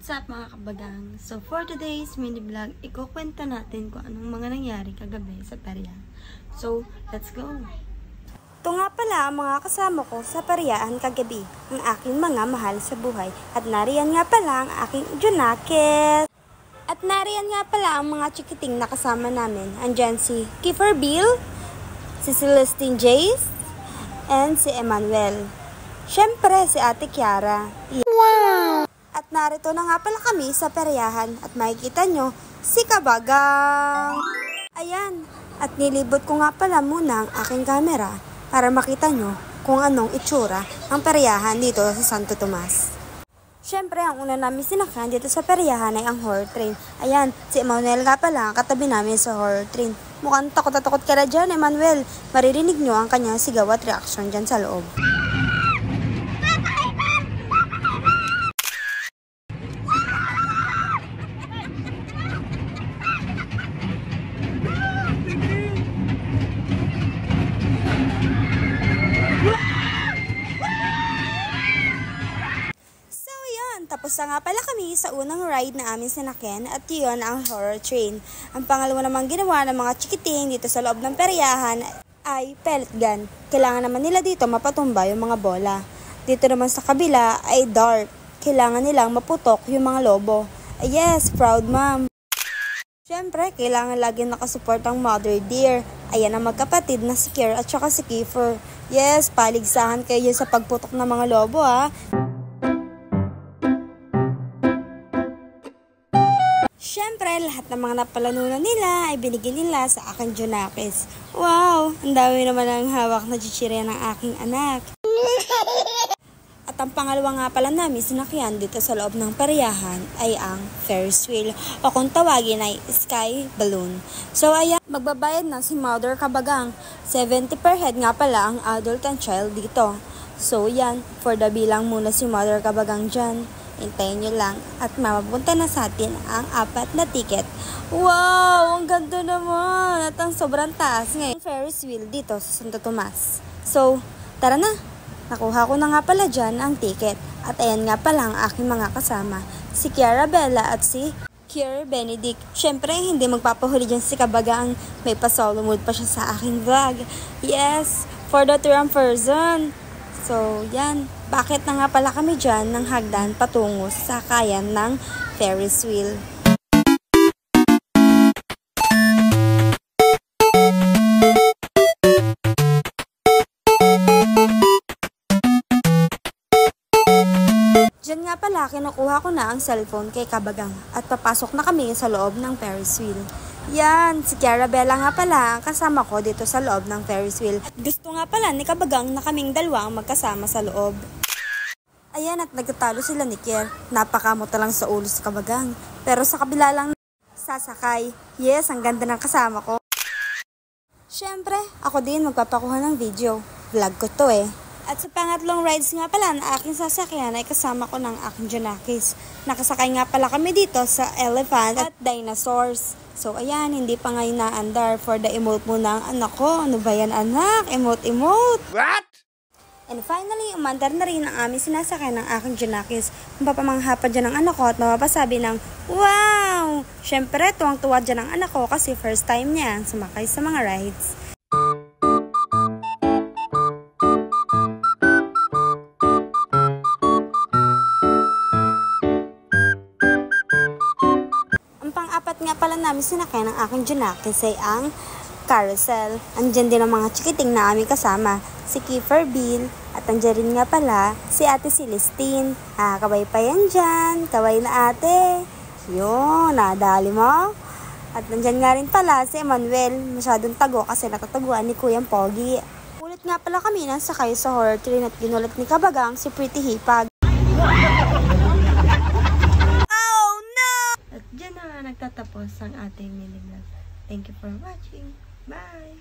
What's up mga kabagang? So for today's mini vlog, ikukwento natin kung anong mga nangyari kagabi sa perya. So, let's go! Ito nga pala ang mga kasama ko sa paryaan kagabi, ang aking mga mahal sa buhay. At nariyan nga pala ang aking Junakis. At nariyan nga pala ang mga chikiting na kasama namin. Andyan si Kiefer Bill, si Celestine Jace, and si Emmanuel. Siyempre si Ate Kiara. Wow! At narito na nga pala kami sa peryahan at makikita nyo si Kabagang. Ayan, at nilibot ko nga pala muna ang aking camera para makita nyo kung anong itsura ang peryahan dito sa Santo Tomas. Siyempre, ang una namin sinakyan dito sa peryahan ay ang horror train. Ayan, si Emmanuel nga pala, katabi namin sa horror train. Mukhang takot na takot ka na dyan, Emmanuel. Maririnig nyo ang kanyang sigaw at reaction dyan sa loob. Tapos na nga pala kami sa unang ride na aming sinakyan at yun ang horror train. Ang pangalawa namang ginawa ng mga chikiting dito sa loob ng peryahan ay pellet gun. Kailangan naman nila dito mapatumba yung mga bola. Dito naman sa kabila ay dart. Kailangan nilang maputok yung mga lobo. Yes, proud mom. Siyempre, kailangan laging nakasupport ang mother deer. Ayan ang magkapatid na si Kier at saka si Kiefer. Yes, paligsahan kayo sa pagputok ng mga lobo ha. Siyempre, lahat ng mga napalanunan nila ay binigyan nila sa aking Junakis. Wow! Ang dami naman ang hawak na chichirya ng aking anak. At ang pangalawa nga pala namin sinakyan dito sa loob ng peryahan ay ang Ferris wheel o kung tawagin ay sky balloon. So ayan, magbabayad na si Mother Kabagang. 70 per head nga pala ang adult and child dito. So yan, for the bilang muna si Mother Kabagang dyan. Hintayin nyo lang at mapapunta na sa atin ang 4 na ticket. Wow! Ang ganda naman! At ang sobrang taas ngayon Ferris wheel dito sa Santo Tomas. So, tara na! Nakuha ko na nga pala dyan ang ticket. At ayan nga pala ang aking mga kasama. Si Kiara Bella at si Kier Benedict. Siyempre, hindi magpapahuli dyan si Kabagang. May pa-solo mode pa siya sa aking vlog. Yes! For the third person. So, yan. Bakit na nga pala kami dyan ng hagdan patungo sa sakayan ng Ferris wheel? Diyan nga pala, kinukuha ko na ang cellphone kay Kabagang at papasok na kami sa loob ng Ferris wheel. Yan, si Kiara Bella nga pala ang kasama ko dito sa loob ng Ferris wheel. Gusto nga pala ni Kabagang na kaming dalawa ang magkasama sa loob. Ayan, at nagtatalo sila ni Kier. Napakamot na lang sa ulo sa Kabagang. Pero sa kabila lang sasakay. Yes, ang ganda ng kasama ko. Siyempre, ako din magpapakuha ng video. Vlog ko to eh. At sa pangatlong rides nga pala na aking sasakyan ay kasama ko ng aking Junakis. Nakasakay nga pala kami dito sa elephant at dinosaurs. So ayan, hindi pa ngayon naandar for the emote muna ang anak ko. Ano ba yan anak? Emote. What? And finally, umandar na rin ang aming sinasakay ng aking Junakis. Mapapamangha pa dyan ang anak ko at mapapasabi ng, wow! Siyempre, tuwang-tuwa dyan ang anak ko kasi first time niya sumakay sa mga rides. Ang pang-apat nga pala namin sinakay ng aking Junakis ay ang carousel. Andyan din ang mga chikiting na aming kasama, si Kiefer Bill, at andyan rin nga pala si Ate Celestine. Kaway pa yan dyan, kaway na ate. Yun, nadali mo. At andyan nga rin pala si Emmanuel, masyadong tago kasi natataguan ni Kuyang Pogi. Ulit nga pala kami nang sakay sa horror train at ginulat ni Kabagang si Pretty Hipag. Oh no! At dyan na nagtatapos ang ating mini vlog. Thank you for watching. Bye!